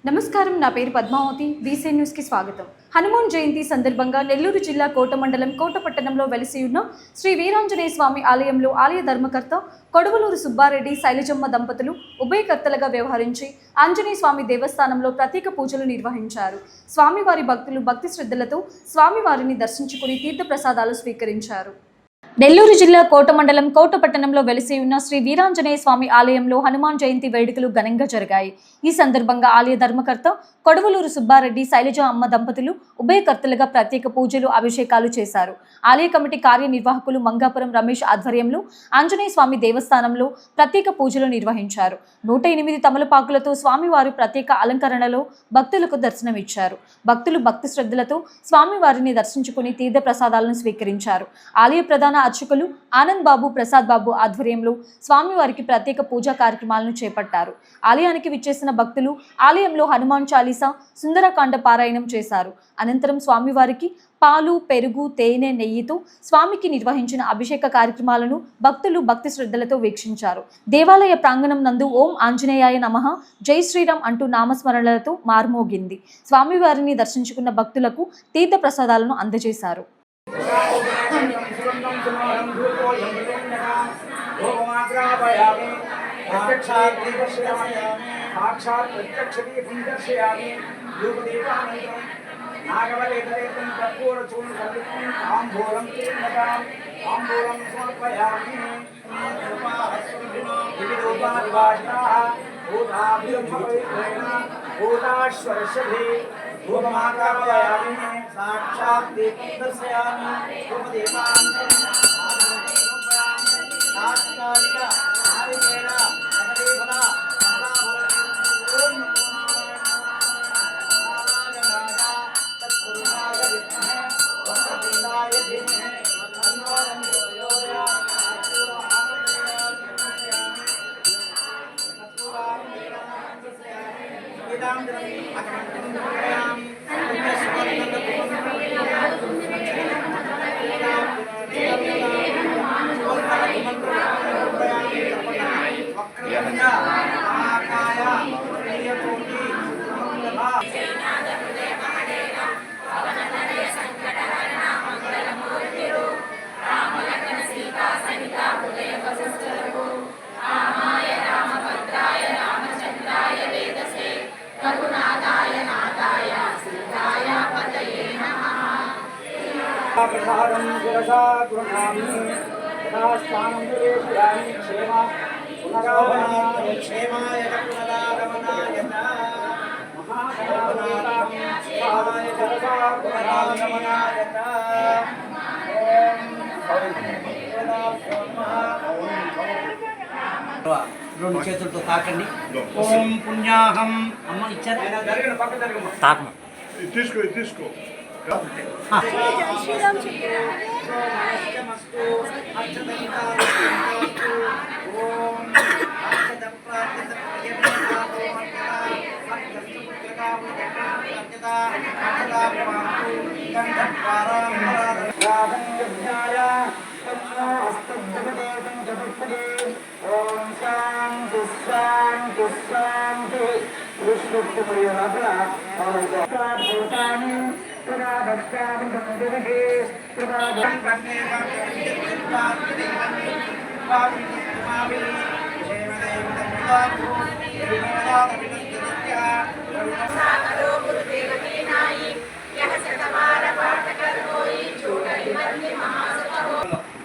నమస్కారం, నా పేరు పద్మావతి. వీసీ న్యూస్ కి స్వాగతం. హనుమాన్ జయంతి సందర్భంగా నెల్లూరు జిల్లా కోట మండలం కోటపట్టణంలో వెలిసి ఉన్న శ్రీ వీరాంజనేయ స్వామి ఆలయంలో ఆలయ ధర్మకర్త కొడవలూరు సుబ్బారెడ్డి శైలజమ్మ దంపతులు ఉభయకర్తలుగా వ్యవహరించి ఆంజనేయ స్వామి దేవస్థానంలో ప్రత్యేక పూజలు నిర్వహించారు. స్వామివారి భక్తులు భక్తి శ్రద్ధలతో స్వామివారిని దర్శించుకుని తీర్థప్రసాదాలు స్వీకరించారు. నెల్లూరు జిల్లా కోట మండలం కోటపట్టణంలో వెలిసి ఉన్న శ్రీ వీరాంజనేయ స్వామి ఆలయంలో హనుమాన్ జయంతి వేడుకలు ఘనంగా జరిగాయి. ఈ సందర్భంగా ఆలయ ధర్మకర్త కొడవలూరు సుబ్బారెడ్డి శైలజ అమ్మ దంపతులు ఉభయకర్తలుగా ప్రత్యేక పూజలు అభిషేకాలు చేశారు. ఆలయ కమిటీ కార్యనిర్వాహకులు మంగాపురం రమేష్ ఆధ్వర్యంలో ఆంజనేయ స్వామి దేవస్థానంలో ప్రత్యేక పూజలు నిర్వహించారు. 108 తమలపాకులతో స్వామివారు ప్రత్యేక అలంకరణలో భక్తులకు దర్శనమిచ్చారు. భక్తులు భక్తి శ్రద్ధలతో స్వామివారిని దర్శించుకుని తీర్థ ప్రసాదాలను స్వీకరించారు. ఆలయ ప్రధాన అర్చకులు ఆనంద్ బాబు, ప్రసాద్ బాబు ఆధ్వర్యంలో స్వామివారికి ప్రత్యేక పూజా కార్యక్రమాలను చేపట్టారు. ఆలయానికి విచ్చేసిన భక్తులు ఆలయంలో హనుమాన్ చాలీసా, సుందరకాండ పారాయణం చేశారు. అనంతరం స్వామివారికి పాలు, పెరుగు, తేనె, నెయ్యితో స్వామికి నిర్వహించిన అభిషేక కార్యక్రమాలను భక్తులు భక్తి శ్రద్ధలతో వీక్షించారు. దేవాలయ ప్రాంగణం నందు ఓం ఆంజనేయాయ నమః, జై శ్రీరామ్ అంటూ నామస్మరణలతో మార్మోగింది. స్వామివారిని దర్శించుకున్న భక్తులకు తీర్థ ప్రసాదాలను అందజేశారు. धूपमाग्रापयामि साक्षात् दीपं दर्शयामि धूपदीपान् तात्कालिक नारिकेल कदलीफल कमलाफल ओम नमो नारायणाय तत्पुरुषाय विद्महे वक्रतुण्डाय धीमहि तन्नो प्रसादं शिरसा गृह्णामि यथास्थानं निवेशयामि क्षेमा पुनरागमनाय क्षेमाय पुनरागमनाय महागणाधिपतये शिवाय शिरसा पुनरागमनाय రెండు చేతులతో తాకండి. ఓం పుణ్యాహం అమ్మ ఇచ్చారు తాకమ తీసుకో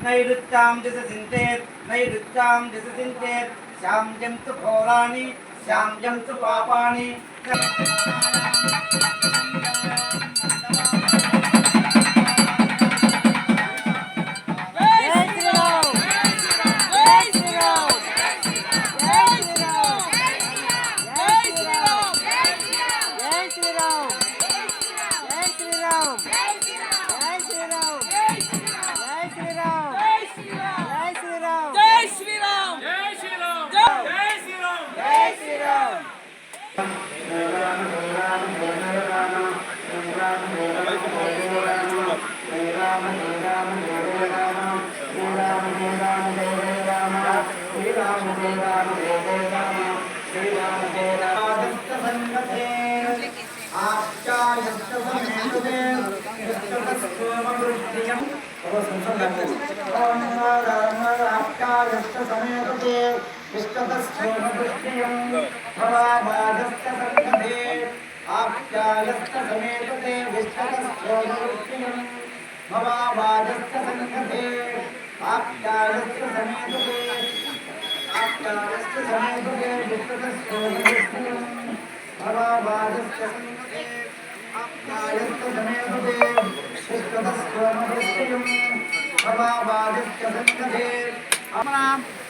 नैऋत्यां दिशसिन्तेत् नैऋत्यां दिशसिन्तेत् श्याम्यं तु घोराणि श्याम्यं तु पापानि జై శ్రీరామ్.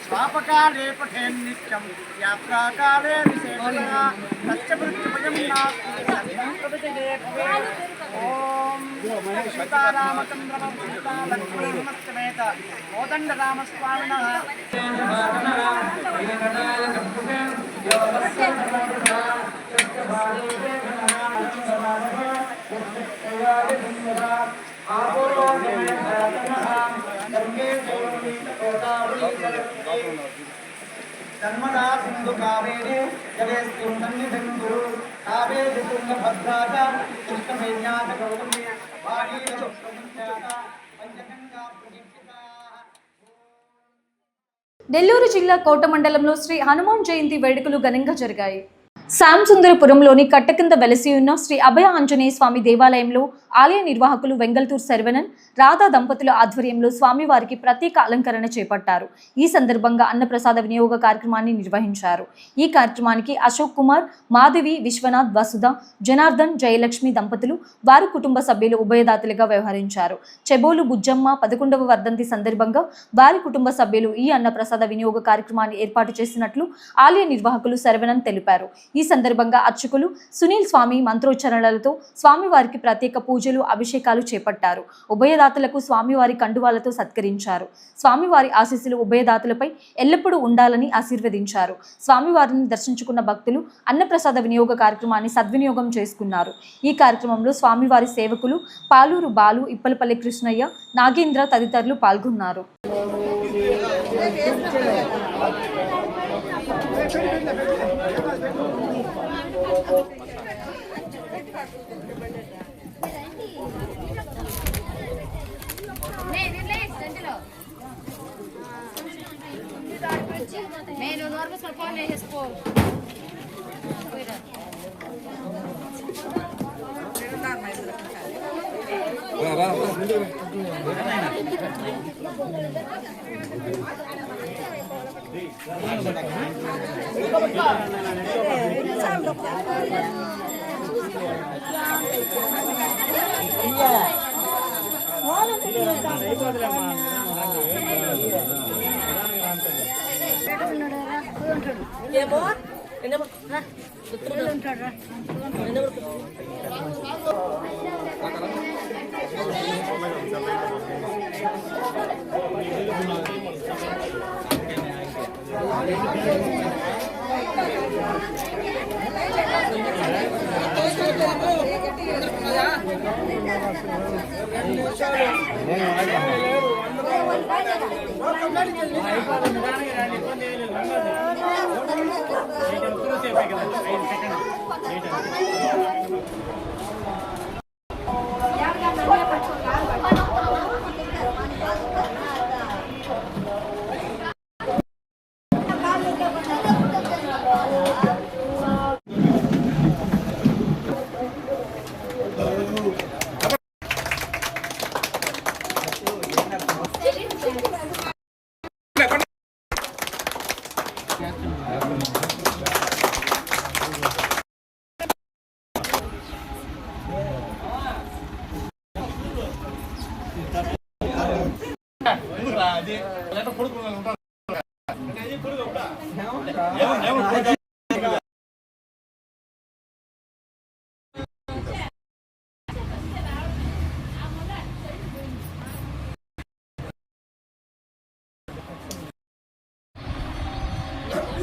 स्वापकाले पठेन् नित्यं यात्राकाले विशेषतः तस्य मृत्युभयं नास्ति ॐ सीतारामचन्द्रमूर्ता लक्ष्मणसमेत कोदण्डरामस्वामिनः तन्मदा सिंधु कावेरी जलेस्मिन् सन्निधिं कावेरी तुंगभद्राच कृष्णमेज्ञाच गौतमी वागीरसुप्रमुख्यात पंचगंगा प्रदीप्तिता నెల్లూరు జిల్లా కోట మండలంలో శ్రీ హనుమాన్ జయంతి వేడుకలు ఘనంగా జరిగాయి. శాంసుందరపురంలోని కట్ట కింద వెలసి ఉన్న శ్రీ అభయ ఆంజనేయ స్వామి దేవాలయంలో ఆలయ నిర్వాహకులు వెంగల్తూర్ శరవణన్, రాధా దంపతుల ఆధ్వర్యంలో స్వామివారికి ప్రత్యేక అలంకరణ చేపట్టారు. ఈ సందర్భంగా అన్నప్రసాద వినియోగ కార్యక్రమాన్ని నిర్వహించారు. ఈ కార్యక్రమానికి అశోక్ కుమార్, మాధవి, విశ్వనాథ్, వసుధ, జనార్దన్, జయలక్ష్మి దంపతులు వారి కుటుంబ సభ్యులు ఉభయదాతలుగా వ్యవహరించారు. చెబోలు బుజ్జమ్మ 11వ వర్ధంతి సందర్భంగా వారి కుటుంబ సభ్యులు ఈ అన్నప్రసాద వినియోగ కార్యక్రమాన్ని ఏర్పాటు చేసినట్లు ఆలయ నిర్వాహకులు శరవణన్ తెలిపారు. ఈ సందర్భంగా అర్చకులు సునీల్ స్వామి మంత్రోచ్చరణలతో స్వామివారికి ప్రత్యేక పూజలు, అభిషేకాలు చేపట్టారు. ఉభయదాతలకు స్వామివారి కండువాలతో సత్కరించారు. స్వామివారి ఆశీస్సులు ఉభయదాతలపై ఎల్లప్పుడూ ఉండాలని ఆశీర్వదించారు. స్వామివారిని దర్శించుకున్న భక్తులు అన్నప్రసాద వినియోగ కార్యక్రమాన్ని సద్వినియోగం చేసుకున్నారు. ఈ కార్యక్రమంలో స్వామివారి సేవకులు పాలూరు బాలు, ఇప్పలపల్లి కృష్ణయ్య, నాగేంద్ర తదితరులు పాల్గొన్నారు. నేను నోరు సపోర్ట్ చేసుకో ఏమో ఉంటాడు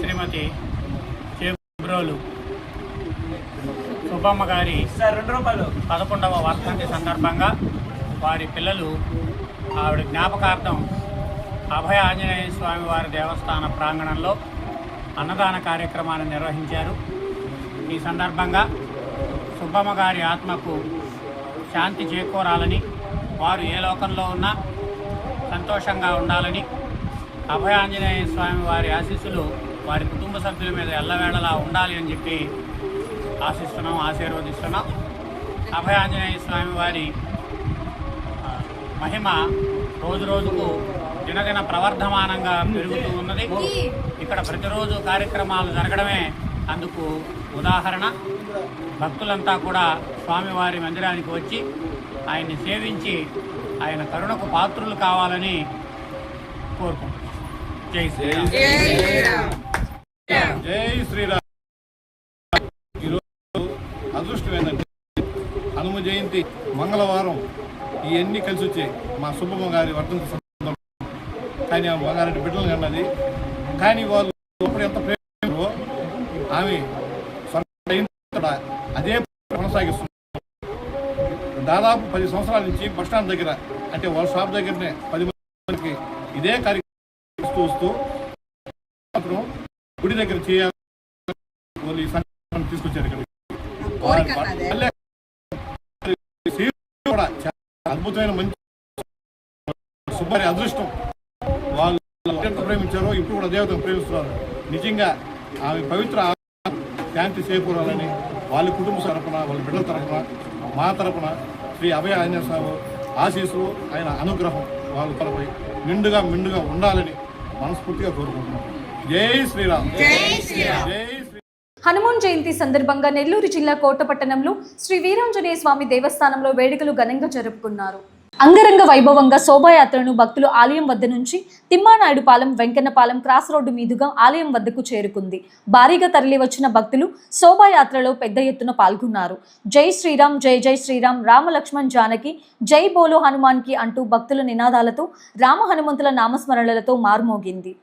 శ్రీమతి చేబ్రోలు సుబ్బమ్మ గారి 11వ వర్ధంతి సందర్భంగా వారి పిల్లలు ఆవిడ జ్ఞాపకార్థం అభయ ఆంజనేయ స్వామి వారి దేవస్థాన ప్రాంగణంలో అన్నదాన కార్యక్రమాన్ని నిర్వహించారు. ఈ సందర్భంగా సుబ్బమ్మ గారి ఆత్మకు శాంతి చేకూరాలని, వారు ఏ లోకంలో ఉన్నా సంతోషంగా ఉండాలని, అభయాంజనేయ స్వామి వారి ఆశీస్సులు వారి కుటుంబ సభ్యుల మీద ఎల్లవేళలా ఉండాలి అని చెప్పి ఆశీర్వదిస్తున్నాం. అభయాంజనేయ స్వామి వారి మహిమ రోజు రోజుకు దినదిన ప్రవర్ధమానంగా పెరుగుతూ ఉన్నది. ఇక్కడ ప్రతిరోజు కార్యక్రమాలు జరగడమే అందుకు ఉదాహరణ. భక్తులంతా కూడా స్వామివారి మందిరానికి వచ్చి ఆయన్ని సేవించి ఆయన కరుణకు పాత్రులు కావాలని కోరుకుంటున్నాం. జై శ్రీరామ్. జై శ్రీరామ్. ఈరోజు అదృష్టం ఏంటంటే హనుమ జయంతి మంగళవారం ఇవన్నీ కలిసి వచ్చాయి. మా సుబ్బమ్మ గారి వర్ధంతి సందర్భంలో కానీ ఆమె బంగారెడ్డి బిడ్డలు కన్నది. కానీ వాళ్ళు అప్పుడు ఎంత ప్రేమో ఆమె అదే కొనసాగిస్తున్నారు. దాదాపు 10 సంవత్సరాల నుంచి బస్టాండ్ దగ్గర అంటే వాళ్ళ షాప్ దగ్గరనే 10 మందికి ఇదే కార్యక్రమం వస్తూ గుడి దగ్గర చేయాలి వాళ్ళు ఈ సంఘటన తీసుకొచ్చారు. ఇక్కడ కూడా చాలా అద్భుతమైన మంచి సుబ్బారి అదృష్టం. వాళ్ళు ఎంత ప్రేమించారో ఇప్పుడు కూడా దేవతను ప్రేమిస్తున్నారు. నిజంగా ఆమె పవిత్ర శాంతి చేకూరాలని వాళ్ళ కుటుంబ తరపున, వాళ్ళ బిడ్డల తరపున, మా తరపున శ్రీ అభయ ఆంజనేయ స్వామి ఆశీస్సులు, ఆయన అనుగ్రహం వాళ్ళ తరపై నిండుగా ఉండాలని మనస్ఫూర్తిగా కోరుకుంటున్నాం. జై శ్రీరామ్. జై శ్రీరామ్. హనుమాన్ జయంతి సందర్భంగా నెల్లూరు జిల్లా కోటపట్టణంలో శ్రీ వీరాంజనేయ స్వామి దేవస్థానంలో వేడుకలు ఘనంగా జరుపుకున్నారు. అంగరంగ వైభవంగా శోభాయాత్రను భక్తులు ఆలయం వద్ద నుంచి తిమ్మానాయుడుపాలెం, వెంకన్నపాలెం క్రాస్ రోడ్డు మీదుగా ఆలయం వద్దకు చేరుకుంది. భారీగా తరలివచ్చిన భక్తులు శోభాయాత్రలో పెద్ద ఎత్తున పాల్గొన్నారు. జై శ్రీరామ్, జై జై శ్రీరామ్, రామ లక్ష్మణ్ జానకి, జై బోలో హనుమాన్కి అంటూ భక్తుల నినాదాలతో రామ హనుమంతుల నామస్మరణలతో మార్మోగింది.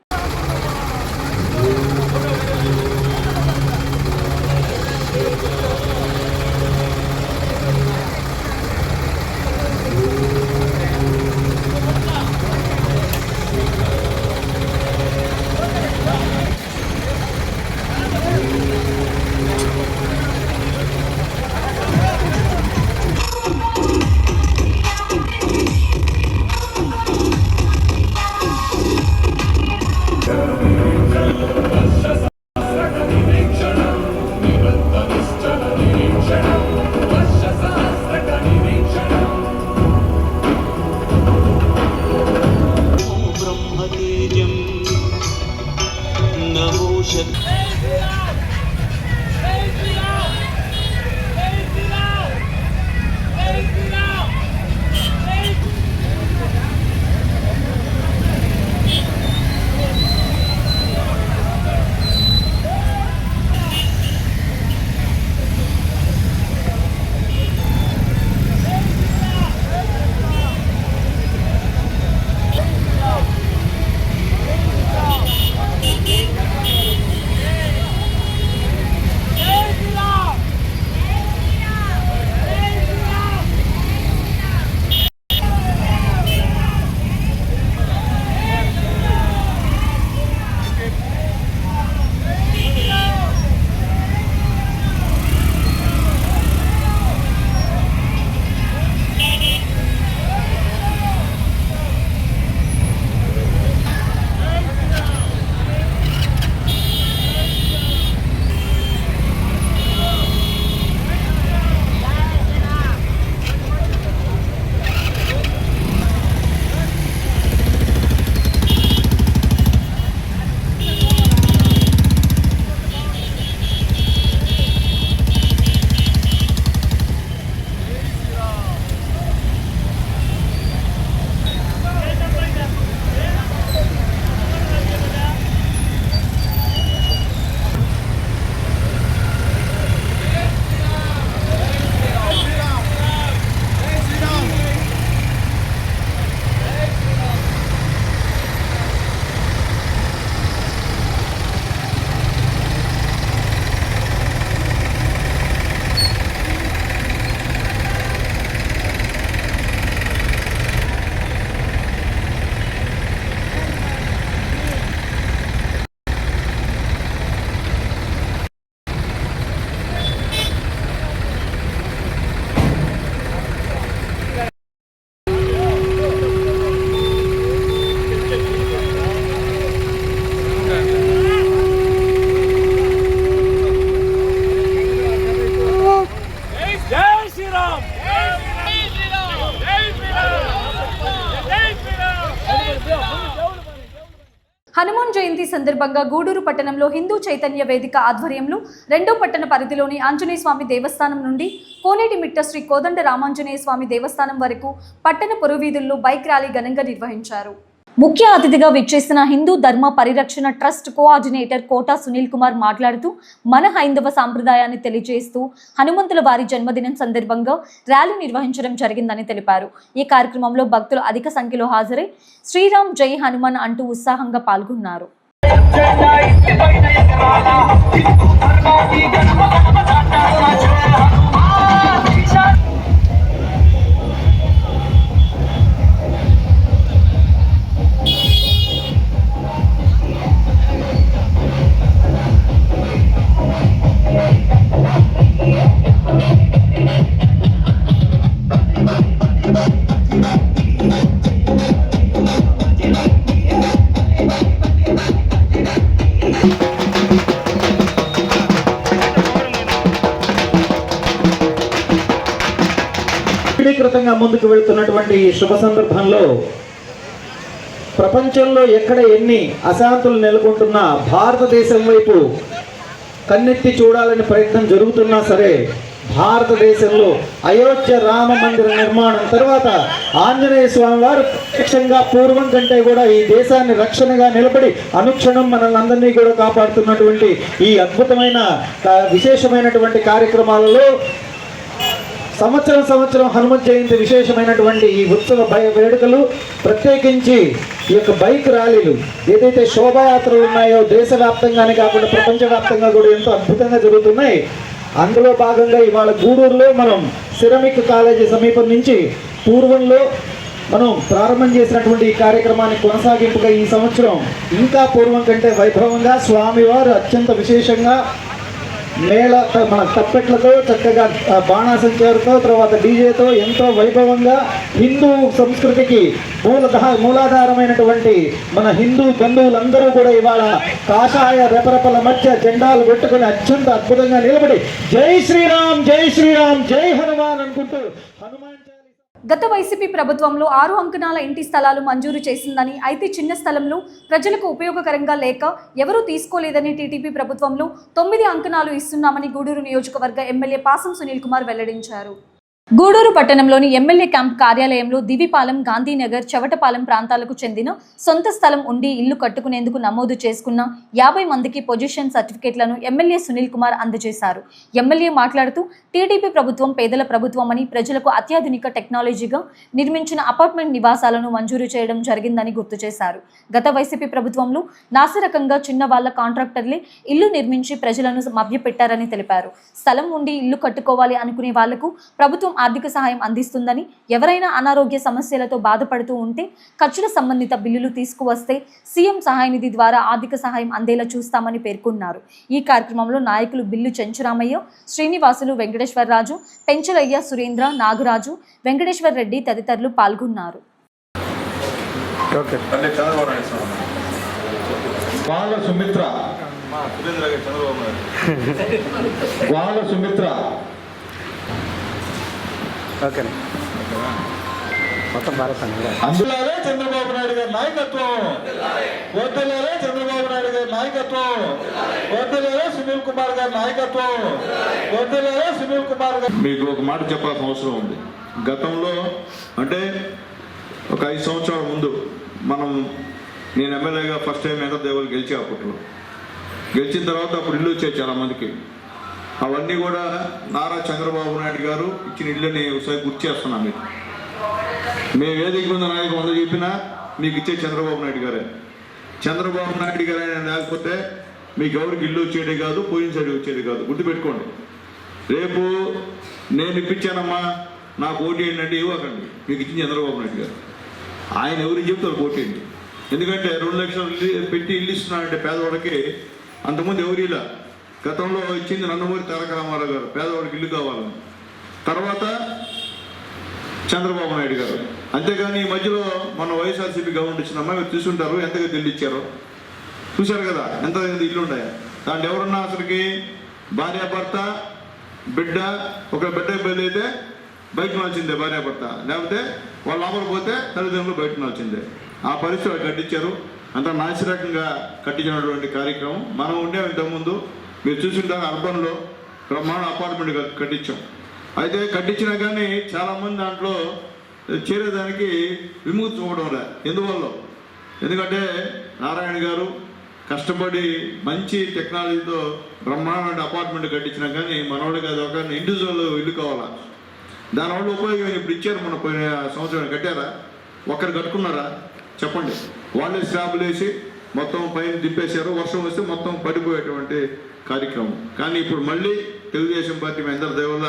సందర్భంగా గూడూరు పట్టణంలో హిందూ చైతన్య వేదిక ఆధ్వర్యంలో 2వ పట్టణ పరిధిలోని ఆంజనేయ స్వామి దేవస్థానం నుండి కోనేటిమిట్ట శ్రీ కోదండ రామాంజనేయ స్వామి దేవస్థానం వరకు పట్టణ పురవీధుల్లో బైక్ ర్యాలీ ఘనంగా నిర్వహించారు. ముఖ్య అతిథిగా విచ్చేసిన హిందూ ధర్మ పరిరక్షణ ట్రస్ట్ కోఆర్డినేటర్ కోటా సునీల్ కుమార్ మాట్లాడుతూ మన హైందవ సాంప్రదాయాన్ని తెలియజేస్తూ హనుమంతుల వారి జన్మదినం సందర్భంగా ర్యాలీ నిర్వహించడం జరిగిందని తెలిపారు. ఈ కార్యక్రమంలో భక్తులు అధిక సంఖ్యలో హాజరై శ్రీరామ్ జై హనుమాన్ అంటూ ఉత్సాహంగా పాల్గొన్నారు. వికృతంగా ముందుకు వెళ్తున్నటువంటి ఈ శుభ సందర్భంలో ప్రపంచంలో ఎక్కడ ఎన్ని అశాంతులు నెలకొంటున్నా భారతదేశం వైపు కన్నెత్తి చూడాలని ప్రయత్నం జరుగుతున్నా సరే భారతదేశంలో అయోధ్య రామ మందిర నిర్మాణం తర్వాత ఆంజనేయ స్వామి వారు ప్రత్యక్షంగా పూర్వం కంటే కూడా ఈ దేశాన్ని రక్షణగా నిలబడి అనుక్షణం మనల్ని అందరినీ కూడా కాపాడుతున్నటువంటి ఈ అద్భుతమైన విశేషమైనటువంటి కార్యక్రమాలలో సంవత్సరం హనుమత్ జయంతి విశేషమైనటువంటి ఈ ఉత్సవ వేడుకలు ప్రత్యేకించి ఈ యొక్క బైక్ ర్యాలీలు ఏదైతే శోభాయాత్రలు ఉన్నాయో దేశవ్యాప్తంగానే కాకుండా ప్రపంచవ్యాప్తంగా కూడా ఎంతో అద్భుతంగా జరుగుతున్నాయి. అందులో భాగంగా ఇవాళ గూడూరులో మనం సిరమిక్ కాలేజీ సమీపం నుంచి పూర్వంలో మనం ప్రారంభం చేసినటువంటి ఈ కార్యక్రమాన్ని కొనసాగింపుగా ఈ సంవత్సరం ఇంకా పూర్వం కంటే వైభవంగా స్వామివారు అత్యంత విశేషంగా మేళ మన తప్పెట్లతో చక్కగా బాణాసంచారుతో తర్వాత డీజేతో ఎంతో వైభవంగా హిందూ సంస్కృతికి మూలాధారమైనటువంటి మన హిందూ బంధువులందరూ కూడా ఇవాళ కాషాయ రెపరెపల మధ్య జెండాలు పెట్టుకుని అత్యంత అద్భుతంగా నిలబడి జై శ్రీరామ్ జై శ్రీరామ్ జై హనుమాన్ అనుకుంటూ హనుమాన్ గత వైసీపీ ప్రభుత్వంలో 6 అంకణాల ఇంటి స్థలాలు మంజూరు చేసిందని, అయితే చిన్న స్థలంలో ప్రజలకు ఉపయోగకరంగా లేక ఎవరూ తీసుకోలేదని టీడీపీ ప్రభుత్వంలో 9 అంకణాలు ఇస్తున్నామని గూడూరు నియోజకవర్గ ఎమ్మెల్యే పాసం సునీల్ కుమార్ వెల్లడించారు. గూడూరు పట్టణంలోని ఎమ్మెల్యే క్యాంప్ కార్యాలయంలో దివిపాలెం, గాంధీనగర్, చవటపాలెం ప్రాంతాలకు చెందిన సొంత స్థలం ఉండి ఇల్లు కట్టుకునేందుకు నమోదు చేసుకున్న 50 మందికి పొజిషన్ సర్టిఫికేట్లను ఎమ్మెల్యే సునీల్ కుమార్ అందజేశారు. ఎమ్మెల్యే మాట్లాడుతూ టీడీపీ ప్రభుత్వం పేదల ప్రభుత్వం అని, ప్రజలకు అత్యాధునిక టెక్నాలజీగా నిర్మించిన అపార్ట్మెంట్ నివాసాలను మంజూరు చేయడం జరిగిందని గుర్తు చేశారు. గత వైసీపీ ప్రభుత్వంలో నాసిరకంగా చిన్న వాళ్ల కాంట్రాక్టర్లే ఇల్లు నిర్మించి ప్రజలను మభ్యపెట్టారని తెలిపారు. స్థలం ఉండి ఇల్లు కట్టుకోవాలి అనుకునే వాళ్లకు ప్రభుత్వం ఆర్థిక సహాయం అందిస్తుందని, ఎవరైనా అనారోగ్య సమస్యలతో బాధపడుతూ ఉంటే ఖర్చుల సంబంధిత బిల్లులు తీసుకువస్తే సీఎం సహాయ నిధి ద్వారా ఆర్థిక సహాయం అందేలా చూస్తామని పేర్కొన్నారు. ఈ కార్యక్రమంలో నాయకులు బిల్లు చెంచురామయ్య, శ్రీనివాసులు, వెంకటేశ్వరరాజు, పెంచలయ్య, సురేంద్ర, నాగరాజు, వెంకటేశ్వర్ రెడ్డి తదితరులు పాల్గొన్నారు. అందులోనే చంద్రబాబు నాయుడు గారి నాయకత్వం, వద్దలేరే చంద్రబాబు నాయుడు గారి నాయకత్వం, వద్దలేరే సునీల్ కుమార్ గారి నాయకత్వం, వద్దలేరే సునీల్ కుమార్ గారు. మీకు ఒక మాట చెప్పాల్సిన అవసరం ఉంది. గతంలో అంటే ఒక 5 సంవత్సరాల ముందు నేను ఎమ్మెల్యేగా ఫస్ట్ టైం ఎంతదేవులు గెలిచి అప్పట్లో గెలిచిన తర్వాత అప్పుడు ఇల్లు వచ్చాయి చాలా మందికి. అవన్నీ కూడా నారా చంద్రబాబు నాయుడు గారు ఇచ్చిన ఇళ్ళని ఒకసారి గుర్తు చేస్తున్నాం. మీకు మేము వేదిక ముందు నాయకులు వంద చెప్పినా మీకు ఇచ్చే చంద్రబాబు నాయుడు గారే. చంద్రబాబు నాయుడు గారే లేకపోతే మీకు ఎవరికి ఇల్లు వచ్చేది కాదు, పోయిన సైడ్ వచ్చేది కాదు. గుర్తుపెట్టుకోండి. రేపు నేను ఇప్పించానమ్మా నాకు ఓటు వేయండి అంటే ఇవ్వకండి. మీకు ఇచ్చిన చంద్రబాబు నాయుడు గారు ఆయన ఎవరికి చెప్తారు ఓటు వేయండి. ఎందుకంటే 2 లక్షలు పెట్టి ఇల్లు ఇస్తున్నాడంటే పేదవాడికి. అంతకుముందు ఎవరు ఇలా గతంలో ఇచ్చింది నందమూరి తారక రామారావు గారు, పేదవాడికి ఇల్లు కావాలని. తర్వాత చంద్రబాబు నాయుడు గారు. అంతేగాని ఈ మధ్యలో మన వైఎస్ఆర్సీపీ గవర్నమెంట్ ఇచ్చినమ్మా మీరు చూసుంటారు ఎంతగా ఇల్లు ఇచ్చారో చూశారు కదా, ఎంత ఇల్లు ఉన్నాయా. దాంట్లో ఎవరన్నా అసలుకి భార్యాభర్త బిడ్డ, ఒక బిడ్డ బయలు అయితే బయట నాల్చిందే భార్యాభర్త, లేకపోతే వాళ్ళ లోపల పోతే తల్లిదండ్రులు బయట నాల్చిందే. ఆ పరిస్థితి కట్టించారు. అంత నాసిరకంగా కట్టించినటువంటి కార్యక్రమం. మనం ఉండే ఇంతకుముందు మీరు చూసింటారు అర్బన్లో బ్రహ్మాండ అపార్ట్మెంట్ కట్టించాం. అయితే కట్టించినా కానీ చాలామంది దాంట్లో చేరేదానికి విముక్తి చూపడం లే. ఎందువల్ల? ఎందుకంటే నారాయణ గారు కష్టపడి మంచి టెక్నాలజీతో బ్రహ్మాండ అపార్ట్మెంట్ కట్టించినా కానీ మనవాడికి అది ఒక ఇండివిజువల్ ఇల్లు కావాలా. దానివల్ల ఉపయోగం ఇప్పుడు ఇచ్చారు. మన పోయిన సంవత్సరం కట్టారా? ఒక్కరు కట్టుకున్నారా చెప్పండి? వాళ్ళే స్లాబ్లు వేసి మొత్తం పైన దింపేశారు. వర్షం వస్తే మొత్తం పడిపోయేటువంటి కార్యక్రమం. కానీ ఇప్పుడు మళ్ళీ తెలుగుదేశం పార్టీ మీ అందరి దయ వల్ల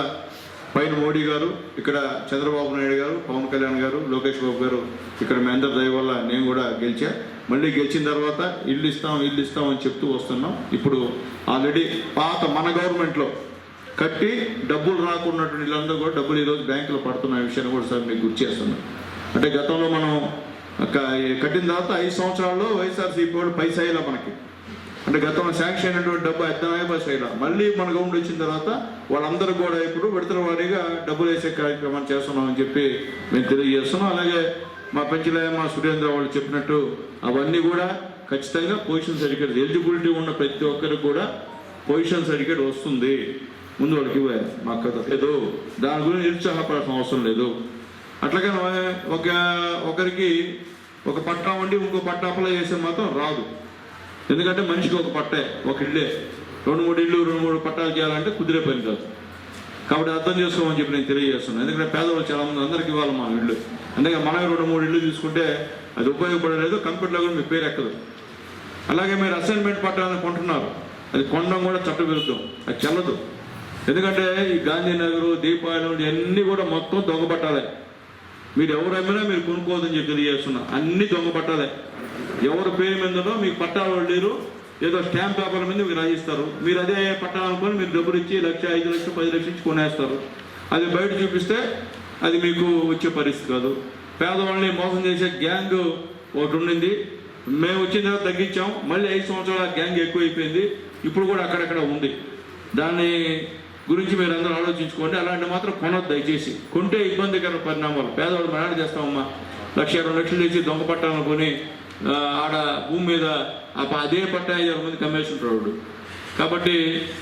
పైన మోడీ గారు, ఇక్కడ చంద్రబాబు నాయుడు గారు, పవన్ కళ్యాణ్ గారు, లోకేష్ బాబు గారు, ఇక్కడ మీ అందరి దయ వల్ల నేను కూడా గెలిచా. మళ్ళీ గెలిచిన తర్వాత ఇల్లు ఇస్తాం అని చెప్తూ వస్తున్నాం. ఇప్పుడు ఆల్రెడీ పాత మన గవర్నమెంట్లో కట్టి డబ్బులు రాకున్నటువంటి ఇళ్ళందరూ కూడా డబ్బులు ఈరోజు బ్యాంకులో పడుతున్న విషయాన్ని కూడా సార్ మీకు గుర్తు చేస్తున్నాం. అంటే గతంలో మనం కట్టిన తర్వాత 5 సంవత్సరాల్లో వైఎస్ఆర్సీపీ కూడా పైసా ఇలా మనకి, అంటే గతంలో శాంక్షన్ అయినటువంటి డబ్బు అర్థమే పైసా ఇలా. మళ్ళీ మన గవర్నమెంట్ వచ్చిన తర్వాత వాళ్ళందరూ కూడా ఇప్పుడు విడతల వారీగా డబ్బులు వేసే కార్యక్రమం చేస్తున్నామని చెప్పి మేము తెలియజేస్తున్నాం. అలాగే మా పెంచలయ్య, మా సురేంద్ర వాళ్ళు చెప్పినట్టు అవన్నీ కూడా ఖచ్చితంగా పొజిషన్ సర్టిఫికేట్ ఎలిజిబిలిటీ ఉన్న ప్రతి ఒక్కరికి కూడా పొజిషన్ సర్టిఫికేట్ వస్తుంది. ముందు వాళ్ళకి ఇవ్వాలి. మాకు లేదు, దాని గురించి నిరుత్సాహపడాల్సిన అవసరం లేదు. అట్లాగే ఒకరికి ఒక పట్టా ఉండి ఇంకో పట్టా అప్లై చేసే మాత్రం రాదు. ఎందుకంటే మనిషికి ఒక పట్టే, ఒక ఇల్లే. 2-3 ఇళ్ళు 2-3 పట్టాలు చేయాలంటే కుదిరే పని కాదు. కాబట్టి అర్థం చేసుకోమని చెప్పి నేను తెలియజేస్తున్నాను. ఎందుకంటే పేదవాళ్ళు చాలామంది అందరికీ ఇవ్వాలి మన ఇల్లు. అందుకే మనమే 2-3 ఇళ్ళు తీసుకుంటే అది ఉపయోగపడలేదు. కంప్యూటర్లో కూడా మీ పేరు ఎక్కదు. అలాగే మీరు అసైన్మెంట్ పట్టాలని కొంటున్నారు, అది కొనడం కూడా చట్ట విరుద్ధం, అది చెల్లదు. ఎందుకంటే ఈ గాంధీనగర్, దీపావళి ఇవన్నీ కూడా మొత్తం దొంగ పట్టాలే. మీరు ఎవరైనా మీరు కొనుక్కోవద్దని చెప్పి తెలియజేస్తున్నా. అన్ని దొంగ పట్టాలే. ఎవరి పేరు మీదనో మీకు పట్టాలు లేరు, ఏదో స్టాంప్ పేపర్ల మీద మీకు రాయిస్తారు. మీరు అదే పట్టాలనుకొని మీరు డబ్బులు ఇచ్చి 1 లక్ష, 5 లక్షలు, 10 లక్షలు ఇచ్చి కొనేస్తారు. అది బయట చూపిస్తే అది మీకు వచ్చే పరిస్థితి కాదు. పేదవాళ్ళని మోసం చేసే గ్యాంగ్ ఒకటి ఉండింది. మేము వచ్చిన తర్వాత తగ్గించాం. మళ్ళీ 5 సంవత్సరాల గ్యాంగ్ ఎక్కువైపోయింది. ఇప్పుడు కూడా అక్కడక్కడ ఉంది. దాన్ని గురించి మీరు అందరూ ఆలోచించుకోండి. అలాంటి మాత్రం కొనొద్దు దయచేసి. కొంటే ఇబ్బందికర పరిణామాలు. పేదవాళ్ళు మేడ చేస్తామమ్మా, 1 లక్ష, 2 లక్షలు ఇచ్చి దొంగ పట్టాలనుకొని ఆడ భూమి మీద అదే పట్టా 5 మంది కమ్మేస్తుంటాడు. కాబట్టి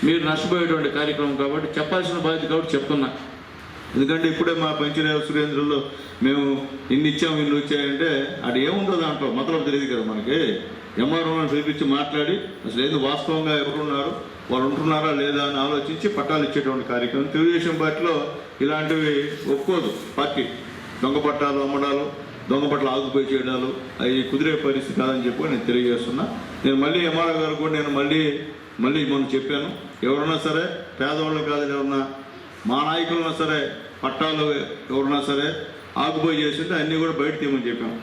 మీరు నష్టపోయేటువంటి కార్యక్రమం. కాబట్టి చెప్పాల్సిన బాధ్యత కాబట్టి చెప్తున్నా. ఎందుకంటే ఇప్పుడే మా పంచలేవ సురేంద్రలో మేము ఇన్ని ఇచ్చాము, ఇన్ని వచ్చాయంటే అది ఏముందో దాంట్లో మతలబు తెలియదు కదా మనకి. ఎంఆర్ఓని పిలిపించి మాట్లాడి అసలు ఏదో వాస్తవంగా ఎవరున్నారు, వాళ్ళు ఉంటున్నారా లేదా అని ఆలోచించి పట్టాలు ఇచ్చేటువంటి కార్యక్రమం. తెలుగుదేశం పార్టీలో ఇలాంటివి ఒప్పుకోదు పార్టీ. దొంగ పట్టాలు అమ్మడాలు, దొంగ పట్టాలు ఆగుపోయి చేయడాలు అవి కుదిరే పరిస్థితి కాదని చెప్పి నేను తెలియజేస్తున్నా. నేను మళ్ళీ ఎంఆర్ఓ గారు కూడా నేను మళ్ళీ మొన్న చెప్పాను. ఎవరన్నా సరే పేదవాళ్ళు కాదు, ఎవరన్నా మా నాయకులన్నా సరే పట్టాలు ఎవరన్నా సరే ఆగుపోయి చేస్తుంటే అన్నీ కూడా బయట తీయమని చెప్పాము.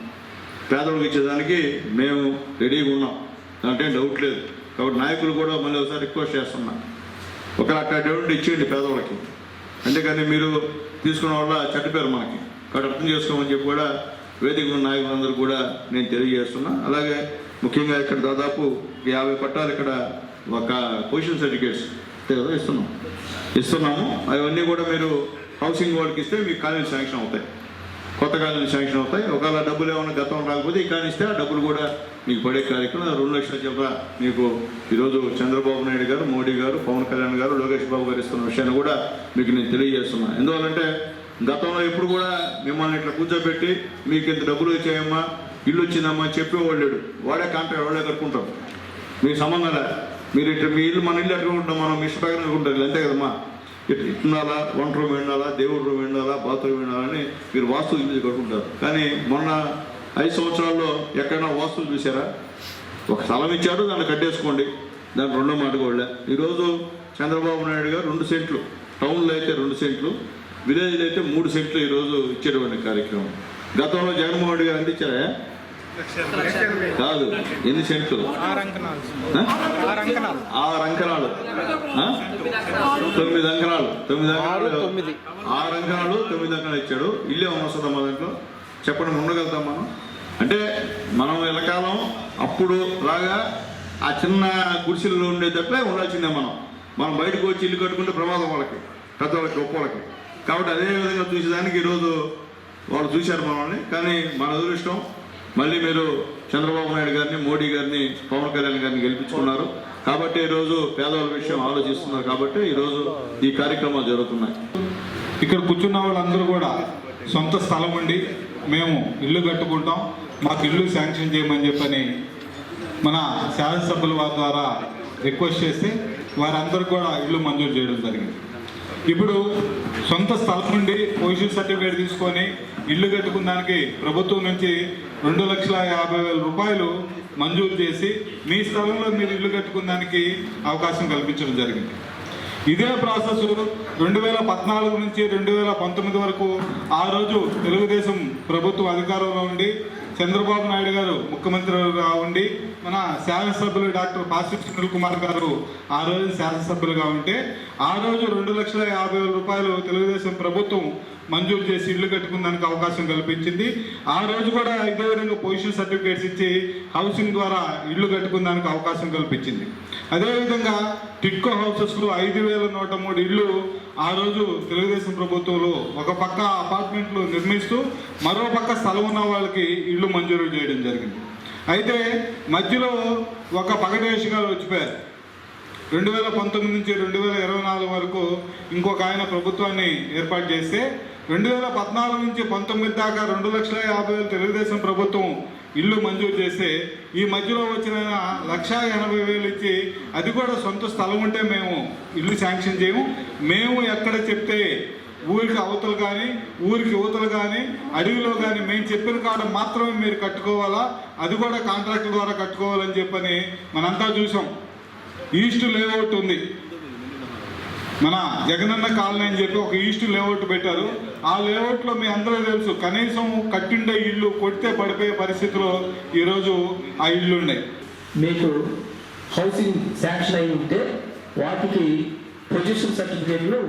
పేదవాళ్ళకి ఇచ్చేదానికి మేము రెడీగా ఉన్నాం, దాంట్లో డౌట్ లేదు. కాబట్టి నాయకులు కూడా మళ్ళీ ఒకసారి రిక్వెస్ట్ చేస్తున్నా, ఒక అక్కడ ఇచ్చేయండి పేదవాళ్ళకి. అంతేకాని మీరు తీసుకున్న వల్ల చెడ్డ పేరు మనకి. కాబట్టి అర్థం చేసుకోమని చెప్పి కూడా వేదిక ఉన్న నాయకులందరూ కూడా నేను తెలియజేస్తున్నా. అలాగే ముఖ్యంగా ఇక్కడ దాదాపు 50 పట్టాలు ఇక్కడ ఒక పొజిషన్ సర్టిఫికేట్స్ ఇస్తున్నాము. అవన్నీ కూడా మీరు హౌసింగ్ వాళ్ళకి ఇస్తే మీకు కాలనీలు శాంక్షన్ అవుతాయి, కొత్త కాలనీలు శాంక్షన్ అవుతాయి. ఒకవేళ డబ్బులు ఏమైనా గతం రాకపోతే ఈ కాలనీ ఇస్తే ఆ డబ్బులు కూడా మీకు పడే కార్యక్రమం. 2 లక్షల చెప్ప మీకు ఈరోజు చంద్రబాబు నాయుడు గారు, మోడీ గారు, పవన్ కళ్యాణ్ గారు, లోకేష్ బాబు గారు ఇస్తున్న విషయాన్ని కూడా మీకు నేను తెలియజేస్తున్నాను. ఎందువల్లంటే గతంలో ఎప్పుడు కూడా మిమ్మల్ని ఇట్లా కూర్చోబెట్టి మీకు ఇంత డబ్బులు వచ్చాయమ్మా, ఇల్లు వచ్చిందమ్మా చెప్పేవాళ్ళు, వాడే కాంట్రాక్ట్ వాళ్ళే కట్టుకుంటారు. మీకు సంబంధం లే. మీరు ఇట్లా మీ ఇల్లు మన ఇల్లు ఎట్లా ఉంటాం, మనం ఇష్ట ప్రకారం ఉంటారు అంతే కదమ్మా. ఇట్లా వంట రూమ్ ఉండాలా, దేవుడి రూమ్ ఉండాలా, బాత్రూమ్ ఉండాలని మీరు వాస్తులు చూసి కట్టుకుంటారు. కానీ మొన్న 5 సంవత్సరాల్లో ఎక్కడైనా వాస్తులు చూసారా? ఒక స్థలం ఇచ్చారు, దాన్ని కట్టేసుకోండి, దాని రెండో మాట కూడా. ఈరోజు చంద్రబాబు నాయుడు గారు 2 సెంట్లు, టౌన్లో అయితే 2 సెంట్లు, విలేజ్లో అయితే 3 సెంట్లు ఈరోజు ఇచ్చేటువంటి కార్యక్రమం. గతంలో జగన్మోహన్ రెడ్డి గారు అందించారా? కాదు, ఎన్ని సెంట్లు? 6 అంకణాలు, 9 అంకణాలు, 6 అంకణాలు 9 అంకణాలు ఇచ్చాడు. ఇల్లే వస్తుందా మా దాంట్లో? చెప్పండి, ఉండగలుగుతాం మనం? అంటే మనం ఎల్లకాలం అప్పుడు లాగా ఆ చిన్న గుడిసెల్లో ఉండేటట్లే ఉండాల్సిందే. మనం బయటకు వచ్చి ఇల్లు కట్టుకుంటే ప్రమాదం వాళ్ళకి, పెద్దవాళ్ళకి, గొప్ప వాళ్ళకి. కాబట్టి అదేవిధంగా చూసేదానికి ఈరోజు వాళ్ళు చూశారు మనల్ని. కానీ మన అదృష్టం మళ్ళీ మీరు చంద్రబాబు నాయుడు గారిని, మోడీ గారిని, పవన్ కళ్యాణ్ గారిని గెలిపించుకున్నారు. కాబట్టి ఈరోజు పేదవాళ్ళ విషయం ఆలోచిస్తున్నారు. కాబట్టి ఈరోజు ఈ కార్యక్రమాలు జరుగుతున్నాయి. ఇక్కడ కూర్చున్న వాళ్ళందరూ కూడా సొంత స్థలం ఉండి మేము ఇల్లు కట్టుకుంటాం, మాకు ఇల్లు శాంక్షన్ చేయమని చెప్పని మన శాసనసభ్యుల వారి ద్వారా రిక్వెస్ట్ చేస్తే వారందరూ కూడా ఇల్లు మంజూరు చేయడం జరిగింది. ఇప్పుడు సొంత స్థలం నుండి పొజిషన్ సర్టిఫికేట్ తీసుకొని ఇల్లు కట్టుకున్నానికి ప్రభుత్వం నుంచి 2,50,000 రూపాయలు మంజూరు చేసి మీ స్థలంలో మీరు ఇల్లు కట్టుకున్నానికి అవకాశం కల్పించడం జరిగింది. ఇదే ప్రాసెస్ 2014 నుంచి 2019 వరకు ఆ రోజు తెలుగుదేశం ప్రభుత్వం అధికారంలో ఉండి చంద్రబాబు నాయుడు గారు ముఖ్యమంత్రిగా ఉండి మన శాసనసభ్యులు డాక్టర్ పాసి సునీల్ కుమార్ గారు ఆ రోజు శాసనసభ్యులుగా ఉంటే ఆ రోజు 2,50,000 రూపాయలు తెలుగుదేశం ప్రభుత్వం మంజూరు చేసి ఇల్లు కట్టుకున్నానికి అవకాశం కల్పించింది. ఆ రోజు కూడా ఇదే విధంగా పొజిషన్ సర్టిఫికేట్స్ ఇచ్చి హౌసింగ్ ద్వారా ఇల్లు కట్టుకున్నానికి అవకాశం కల్పించింది. అదేవిధంగా టిట్కో హౌసెస్లో 5,103 ఇళ్ళు ఆ రోజు తెలుగుదేశం ప్రభుత్వంలో ఒక పక్క అపార్ట్మెంట్లు నిర్మిస్తూ మరో పక్క స్థలం ఉన్న వాళ్ళకి ఇళ్ళు మంజూరు చేయడం జరిగింది. అయితే మధ్యలో ఒక పగటేష్ గారు వచ్చిపోయారు. 2019 నుంచి 2024 వరకు ఇంకొక ఆయన ప్రభుత్వాన్ని ఏర్పాటు చేస్తే 2014 నుంచి 19 దాకా 2,50,000 తెలుగుదేశం ప్రభుత్వం ఇల్లు మంజూరు చేస్తే ఈ మధ్యలో వచ్చిన 1,80,000 ఇచ్చి అది కూడా సొంత స్థలం ఉంటే మేము ఇల్లు శాంక్షన్ చేయము, మేము ఎక్కడ చెప్తే ఊరికి అవతలు కానీ ఊరికి యువతలు కానీ అడవిలో కానీ మేము చెప్పిన కాడ మాత్రమే మీరు కట్టుకోవాలా, అది కూడా కాంట్రాక్ట్ ద్వారా కట్టుకోవాలని చెప్పని మనంతా చూసాం. ఈస్ట్ లేఅవుట్ ఉంది, మన జగనన్న కాలనీ అని చెప్పి ఒక ఈస్ట్ లేఅవుట్ పెట్టారు. ఆ లేఅవుట్లో మీ అందరూ తెలుసు కనీసం కట్టిండే ఇల్లు కొడితే పడిపోయే పరిస్థితిలో ఈరోజు ఆ ఇల్లు ఉన్నాయి. మీకు హౌసింగ్ శాంక్షన్ అయి ఉంటే వాటికి పొజిషన్ సర్టిఫికేట్లు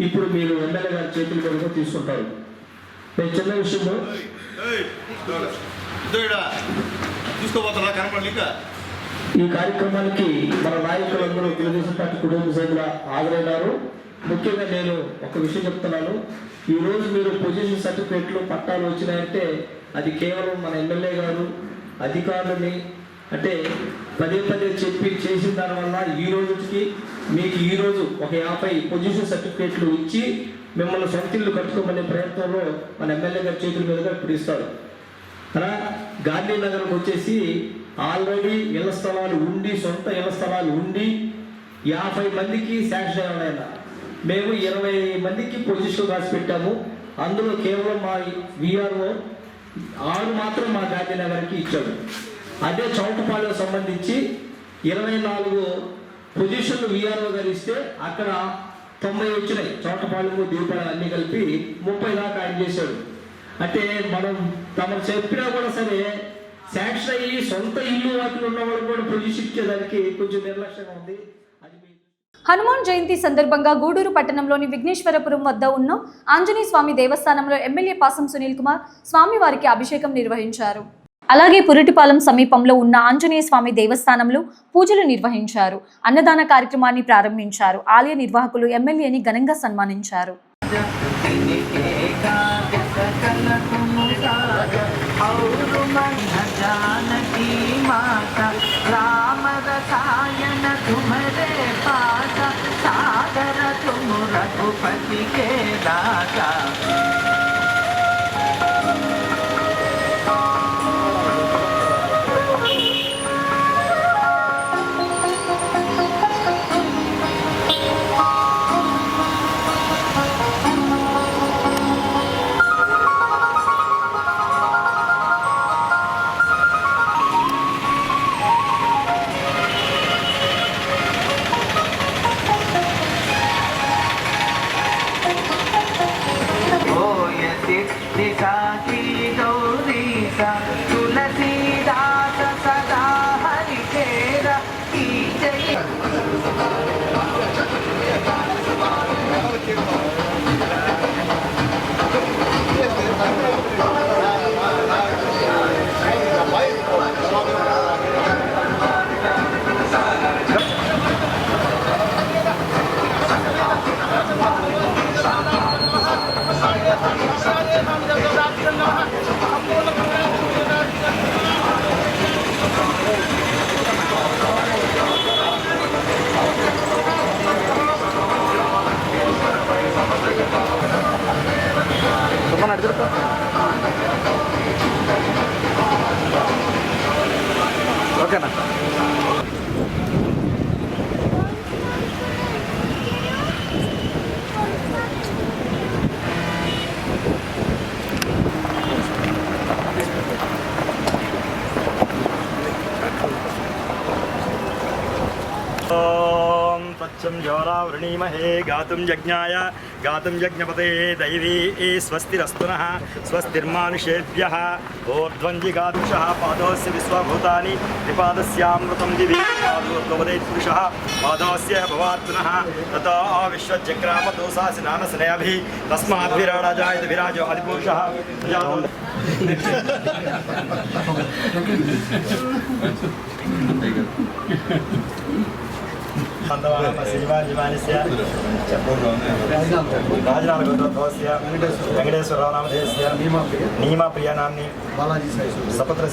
ఇప్పుడు మీరు ఎమ్మెల్యే గారి చేతుల మీదుగా తీసుకుంటారు. నేను చిన్న విషయంలో ఈ కార్యక్రమానికి మన నాయకులందరూ తెలుగుదేశం పార్టీ కుటుంబ సభ్యులు హాజరైనారు. ముఖ్యంగా నేను ఒక విషయం చెప్తున్నాను. ఈరోజు మీరు పొజిషన్ సర్టిఫికేట్లు పట్టాలు వచ్చినాయంటే అది కేవలం మన ఎమ్మెల్యే గారు అధికారులని అంటే పదే చెప్పి చేసిన దానివల్ల ఈ రోజుకి మీకు ఈరోజు ఒక 50 పొజిషన్ సర్టిఫికేట్లు ఇచ్చి మిమ్మల్ని సొంత ఇల్లు కట్టుకోమనే ప్రయత్నంలో మన ఎమ్మెల్యే గారి చేతుల మీదుగా ఇప్పుడు ఇస్తారు. అలా గాంధీనగర్కి వచ్చేసి ఆల్రెడీ ఇళ్ల స్థలాలు ఉండి సొంత ఇళ్ల స్థలాలు ఉండి 50 మందికి శాంక్షన్ అయ్యాయన్న. మేము 20 మందికి పొజిషన్ రాసి పెట్టాము. అందులో కేవలం మా విఆర్ఓ 6 మాత్రం మా గాంధీనగర్కి ఇచ్చాడు. అదే చౌటపాలెం సంబంధించి 24 పొజిషన్లు విఆర్ఓ గారు ఇస్తే అక్కడ 90 వచ్చినాయి. చౌటపాలెము దీపాలు అన్నీ కలిపి 30 దాకా ఆయన చేశాడు. అంటే మనం తమకు చెప్పినా కూడా సరే శాంక్షన్ అయ్యి సొంత ఇల్లు వాటిలో ఉన్న వాళ్ళు కూడా పొజిషన్ ఇచ్చేదానికి కొంచెం నిర్లక్ష్యంగా ఉంది. హనుమాన్ జయంతి సందర్భంగా గూడూరు పట్టణంలోని విఘ్నేశ్వరపురం వద్ద ఉన్న ఆంజనేయ స్వామి దేవస్థానంలో ఎమ్మెల్యే పాసం సునీల్ కుమార్ స్వామివారికి అభిషేకం నిర్వహించారు. అలాగే పురిటిపాలెం సమీపంలో ఉన్న ఆంజనేయ స్వామి దేవస్థానంలో పూజలు నిర్వహించారు. అన్నదాన కార్యక్రమాన్ని ప్రారంభించారు. ఆలయ నిర్వాహకులు ఎమ్మెల్యేని ఘనంగా సన్మానించారు. रघुपति के दाता च जोरा वृणीमहे गातुं यज्ञाय गातुं यज्ञपते दैवी स्वस्तिरस्तु नः स्वस्तिर्मानुषेभ्यः ऊर्ध्वञ्जिगादुषः पादोऽस्य विश्वभूतानि विपादस्यामृतं दिवि पादोर्गवदेत् पुरुषः पादोऽस्य भवात् नः ततो विश्वजग्रामदोषासिनानसनयाभिः तस्माद्भिराजायत विराजो अधिपुरुषः वेंकटेश्वररावनामधेयस्य नीमाप्रियानाम्नि सपत्र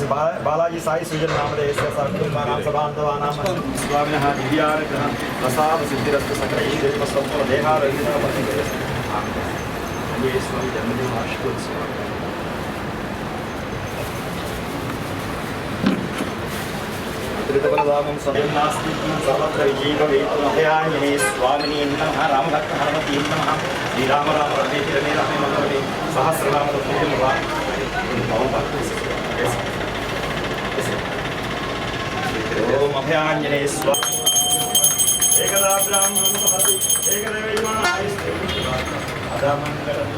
बालाजी साई सुजन नामधेयस्य सर्वकुटुम्बानां सबान्धवानां स्वामिनः दिव्यानुग्रह प्रसाद सिद्धिरस्तु सकलैः देवस्वप्नदेहारोग्यः स्वामी जन्मदिन वार्षिकोत्सव त्रितपदामं समेनास्ति सर्वत्र विजयभवेत्मभयाञ्जने स्वामिने नमः रामभक्तहनुमते नमः श्रीराम राम रमे रमे रामे मनोरमे सहस्रनाम तत्पुरुषं वा ओम अभयाञ्जने स्वाहा एकदा ब्राह्मणं महति एकदैवमायस्ते अदामङ्गलं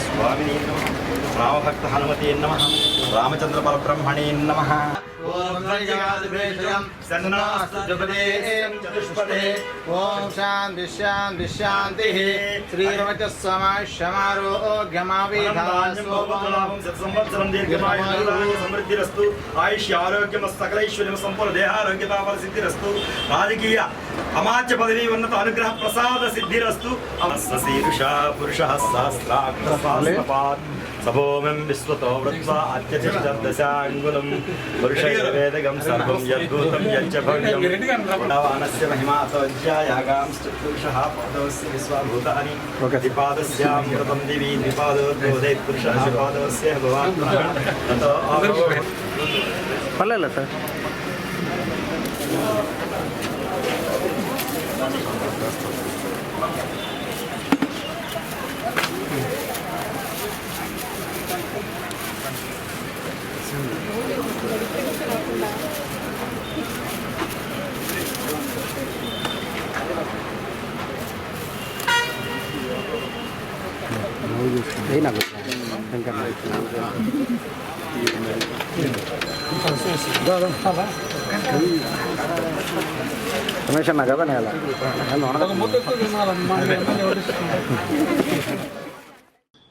स्वामिने नमः रामभक्त हनुमते नमः रामचंद्र परब्रह्मणे नमः ओम शांति शांति शांति श्रीरमच समृद्धिरस्तु आयुष्य आरोग्यम सकलैश्वर्यम संपूर्ण देहारोग्यता सिद्धिरस्तु राजकीय अमाच्य पदवी उन्नत अनुग्रह प्रसाद सिद्धिरस्तु शीर्षा पुरुषः सहस्राक्षरपात् सभोमिं विश्वतो वृत्वा अत्यचिष्टदशाङ्गुलं पुरुषैर्वेदगं सर्वं यद्भूतं यच्च भव्यं भगवानस्य महिमा तोज्यायागांश्चतुर्षः पादोऽस्य विश्वभूतानि द्विपादस्यामृतं दिवि द्विपादोद्बोधेत् पुरुषः पादोऽस्य भवान् ततो పర్లేదు సార్ రమేష్ అన్న కదా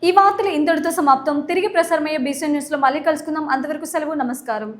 ఈ వార్తలు ఇంతటితో సమాప్తం. తిరిగి ప్రసారమయ్యే బీసీఎన్ న్యూస్లో మళ్ళీ కలుసుకుందాం. అంతవరకు సెలవు. నమస్కారం.